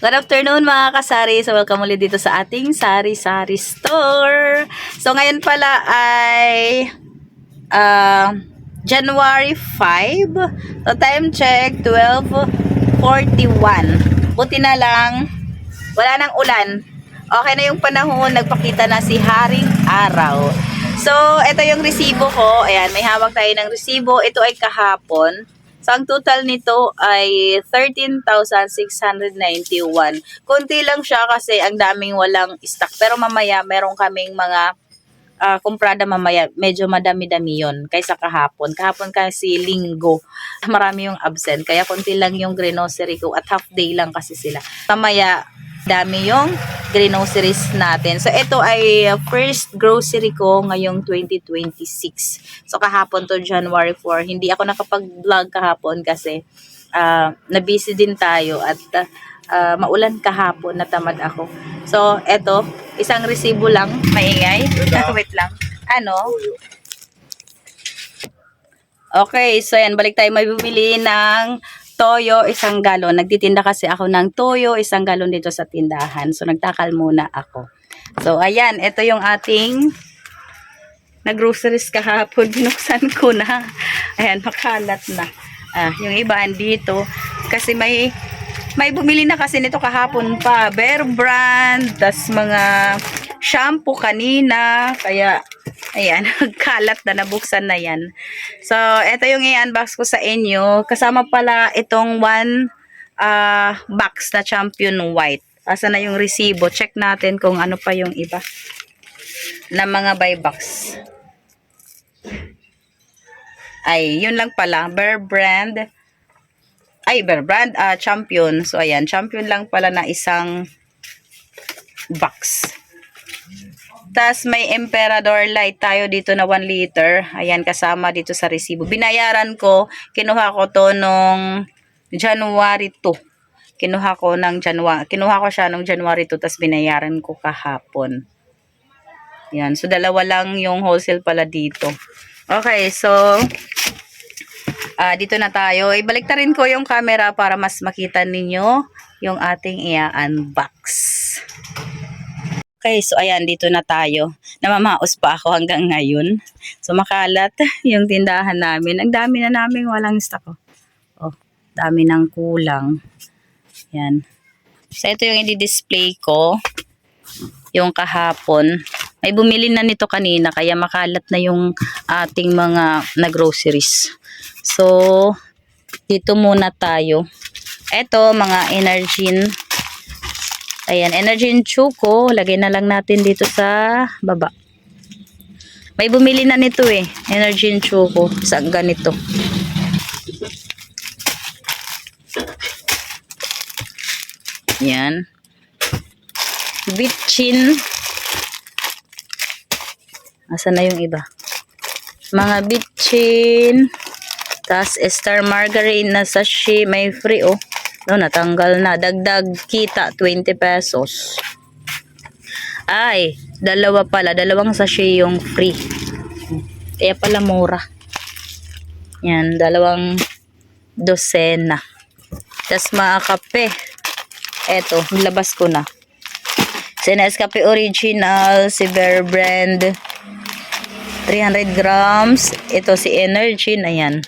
Good afternoon mga kasari. So welcome ulit dito sa ating Sari-Sari Store. So ngayon pala ay January 5. So time check 12:41. Buti na lang wala nang ulan. Okay na yung panahon, nagpakita na si Haring Araw. So ito yung resibo ko. Ayan, may hawak tayo ng resibo. Ito ay kahapon. So, ang total nito ay 13,691. Kunti lang siya kasi ang daming walang stock. Pero mamaya, meron kaming mga kumprada mamaya. Medyo madami-dami yun kaysa kahapon. Kahapon kasi linggo. Marami yung absent. Kaya kunti lang yung grocery ko at half day lang kasi sila. Mamaya, dami yung groceries natin. So, ito ay first grocery ko ngayong 2026. So, kahapon to January 4. Hindi ako nakapag-vlog kahapon kasi na-busy din tayo at maulan kahapon, natamad ako. So, ito, isang resibo lang, maingay. Wait lang. Ano? Okay, so yan, balik tayo may bumili ng toyo, 1 galon. Nagtitinda kasi ako ng toyo, 1 galon dito sa tindahan. So, nagtakal muna ako. So, ayan, ito yung ating nag-groceries kahapon. Binuksan ko na. Ayan, makalat na. Yung iba andito. Kasi may bumili na kasi nito kahapon pa. Bear Brand, tas mga shampoo kanina. Kaya, ayan, kalat na, nabuksan na yan. So, ito yung i-unbox ko sa inyo. Kasama pala itong 1 box na Champion White. Asa na yung resibo? Check natin kung ano pa yung iba na mga buy box. Ay, yun lang pala. Bear Brand. Ay, Bear Brand Champion. So, ayan. Champion lang pala na isang box. Tas may Emperador Light tayo dito na 1 liter. Ayan, kasama dito sa resibo. Binayaran ko, kinuha ko to nung January 2. Kinuha ko siya nung January 2, tas binayaran ko kahapon. Yan, so dalawa lang yung wholesale pala dito. Okay, so dito na tayo. Ibalik na rin ko yung camera para mas makita ninyo yung ating i-unbox. Okay, so ayan, dito na tayo. Namamaos pa ako hanggang ngayon. So makalat yung tindahan namin. Ang dami na namin walang stock. Oh, dami ng kulang. Yan. So ito yung i-display ko. Yung kahapon. May bumili na nito kanina kaya makalat na yung ating mga na-groceries. So, dito muna tayo. Ito, mga Energin. Ayan, Energin Choco. Lagay na lang natin dito sa baba. May bumili na nito eh. Energin Choco. Sa ganito. Yan. Bitchin. Asan na yung iba? Mga bitchin. Tas Star Margarine na sachet. May free oh. No, natanggal na. Dagdag kita 20 pesos. Ay, dalawa pala. Dalawang sachet yung free. Kaya pala mura. Yan, 2 dosena. Tas mga kape. Eto, labas ko na. Si Nescafe Original, si Bear Brand, 300 grams. Ito si Energin, ayan.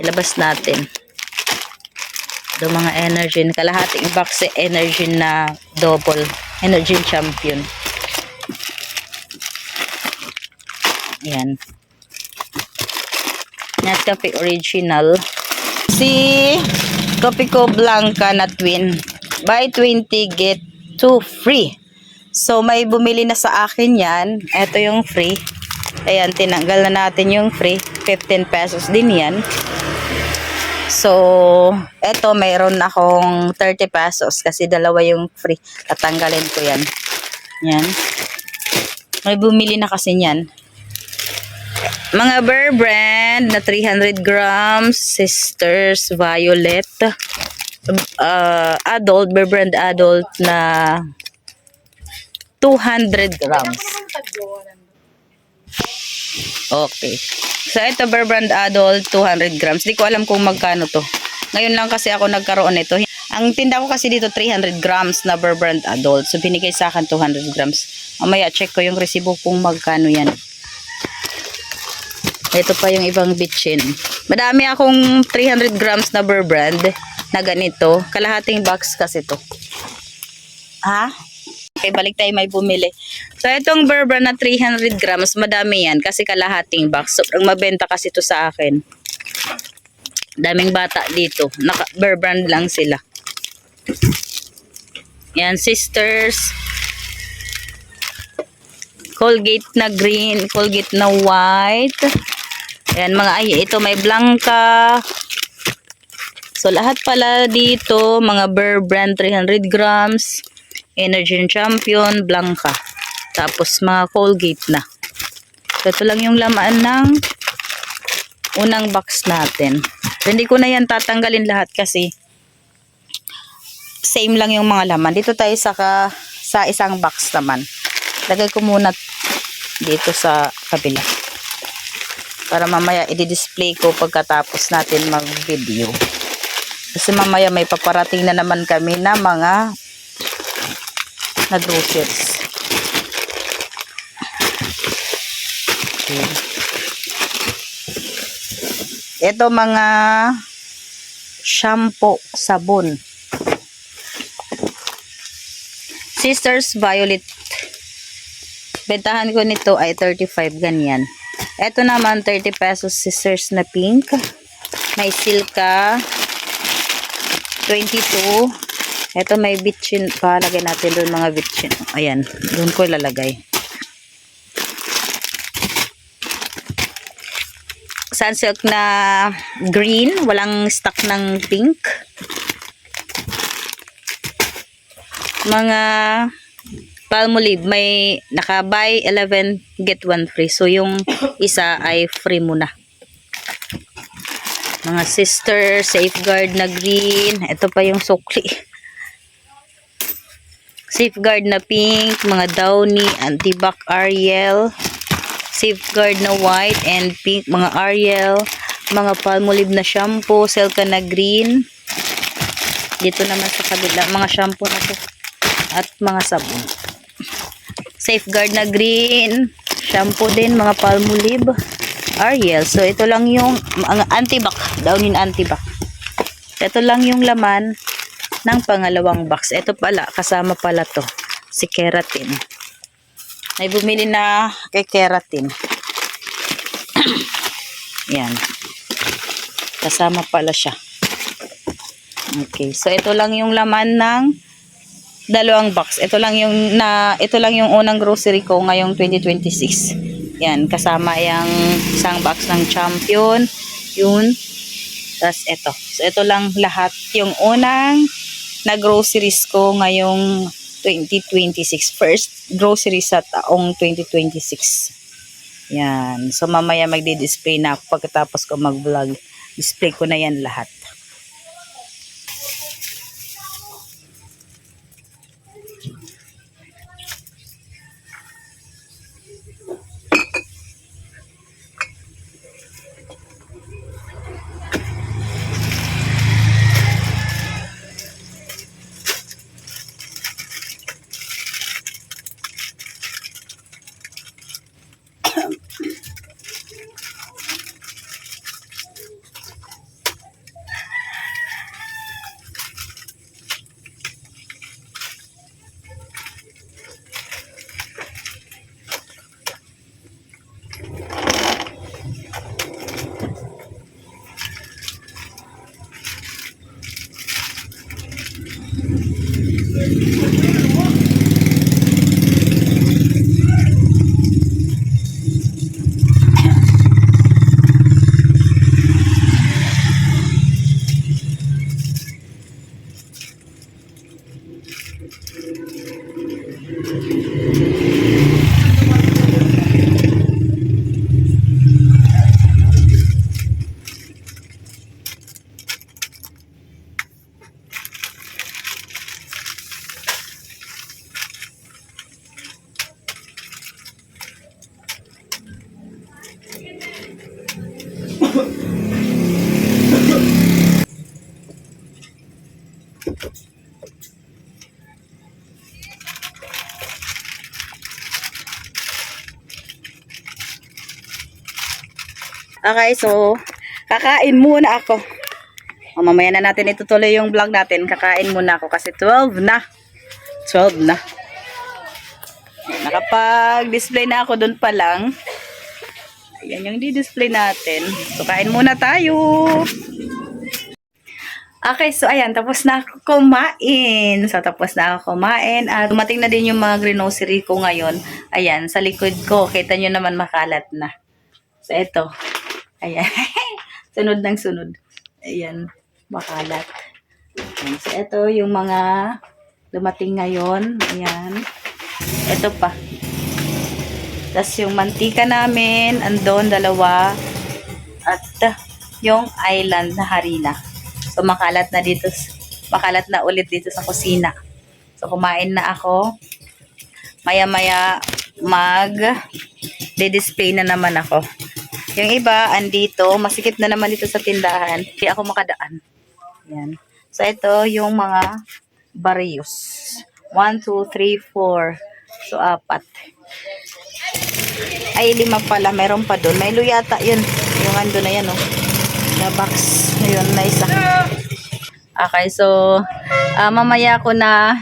Ilabas natin. Ito mga Energin. Kalahating box si Energin na double. Energin Champion. Ayan. Nescafe Original. Si Copico Blanca na twin. Buy 20, get 2 free. So, may bumili na sa akin yan. Ito yung free. Ayan, tinanggal na natin yung free. 15 pesos din yan. So, ito mayroon akong 30 pesos kasi dalawa yung free. Tatanggalin ko yan. Yan. May bumili na kasi yan. Mga Bear Brand na 300 grams. Sisters Violet. Adult, Bear Brand Adult na 200 grams. Okay. So, ito Bear Brand Adult, 200 grams. Di ko alam kung magkano to. Ngayon lang kasi ako nagkaroon nito. Ang tinda ko kasi dito 300 grams na Bear Brand adult. So binigay sa akin 200 grams. Mamaya check ko yung resibo kung magkano yan. Ito pa yung ibang bitchin. Madami akong 300 grams na Bear Brand na ganito. Kalahating box kasi to. Ha? Okay, balik tayo may bumili. So itong Bear Brand na 300 grams, madami yan kasi kalahating box. So mabenta kasi to sa akin. Daming bata dito. Bear Brand lang sila. Yan, sisters. Colgate na green, Colgate na white. Ayan, ito may Blanca. So, lahat pala dito, mga Bear Brand 300 grams, Energy Champion, Blanca. Tapos, mga Colgate na. So, ito lang yung laman ng unang box natin. So, hindi ko na yan tatanggalin lahat kasi same lang yung mga laman. Dito tayo sa isang box naman. Lagay ko muna dito sa kabila. Para mamaya i-display ko pagkatapos natin mag-video. Kasi mamaya may paparating na naman kami na mga groceries. Okay. Ito mga shampoo, sabon. Sisters Violet. Bentahan ko nito ay 35 ganyan. Ito naman 30 pesos Sisters na pink. May Silka 22. Ito may bitchin pa. Lagay natin doon mga bitchin. Ayan. Doon ko ilalagay. Sunsilk na green. Walang stock ng pink. Mga Palmolive, may naka-buy 11, get 1 free. So, yung isa ay free muna. Mga sister, Safeguard na green. Ito pa yung sukli. Safeguard na pink, mga Downy, Antibac Ariel. Safeguard na white and pink, mga Ariel. Mga Palmolive na shampoo, Silka na green. Dito naman sa kabila, mga shampoo na to. At mga sabon. Safeguard na green. Shampoo din. Mga Palmolive. Ariel. So, ito lang yung Antibac. Downin Antibac. Ito lang yung laman ng pangalawang box. Ito pala. Kasama pala to. Si Keratin. May bumili na kay Keratin. Yan. Kasama pala siya. Okay. So, ito lang yung laman ng dalawang box. Ito lang yung unang grocery ko ngayong 2026. Yan, kasama yung isang box ng Champion, yun. Tas ito. So ito lang lahat yung unang na groceries ko ngayong 2026. First groceries sa taong 2026. Yan. So mamaya magdi-display na ako pagkatapos ko mag-vlog. Display ko na yan lahat. Okay, so kakain muna ako. O, mamaya na natin itutuloy yung vlog natin. Kakain muna ako kasi 12 na. 12 na. Nakapag-display na ako doon pa lang. Ayan yung di-display natin. So, kain muna tayo. Okay, so ayan, tapos na ako kumain. So, tapos na ako kumain. At dumating na din yung mga grocery ko ngayon. Ayan, sa likod ko. Kita nyo naman makalat na. So, eto. Ayan. Sunod ng sunod. Ayan, makalat. Ayan, so, eto yung mga dumating ngayon. Ayan. Eto pa. Tapos yung mantika namin, andon, dalawa. At yung island na harina. So, makalat na dito. Makalat na ulit dito sa kusina. So, kumain na ako. Maya-maya, mag-display na naman ako. Yung iba, andito. Masikip na naman dito sa tindahan. Hindi ako makadaan. Yan. So, ito yung mga barrios. 1, 2, 3, 4. So, 4. Ay, 5 pala. Meron pa doon. May luyata yun. Yung ando na yan, oh. Na box. Yun, na isa. Okay, so, mamaya ko na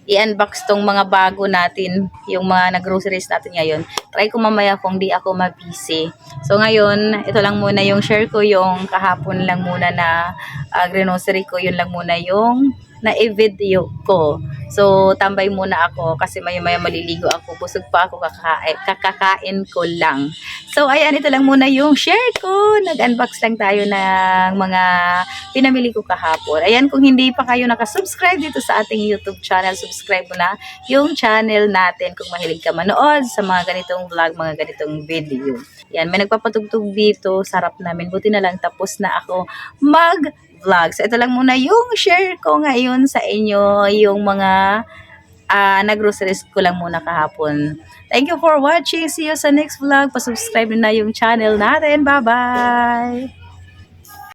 i-unbox tong mga bago natin. Yung mga nag-groceries natin ngayon. Try ko mamaya kung di ako mabisi. So, ngayon, ito lang muna yung share ko. Yung kahapon lang muna na grocery ko. Yun lang muna yung na-video ko. So, tambay muna ako kasi maya-maya maliligo ako. Busog pa ako, kakakain ko lang. So, ayan, ito lang muna yung share ko. Nag-unbox lang tayo ng mga pinamili ko kahapon. Ayan, kung hindi pa kayo nakasubscribe dito sa ating YouTube channel, subscribe mo na yung channel natin kung mahilig ka manood sa mga ganitong vlog, mga ganitong video. Yan, may nagpapatugtog dito. Sarap namin. Buti na lang tapos na ako mag-vlog. So, ito lang muna yung share ko ngayon sa inyo. Yung mga nag-groceries ko lang muna kahapon. Thank you for watching. See you sa next vlog. Pa-subscribe na yung channel natin. Bye-bye!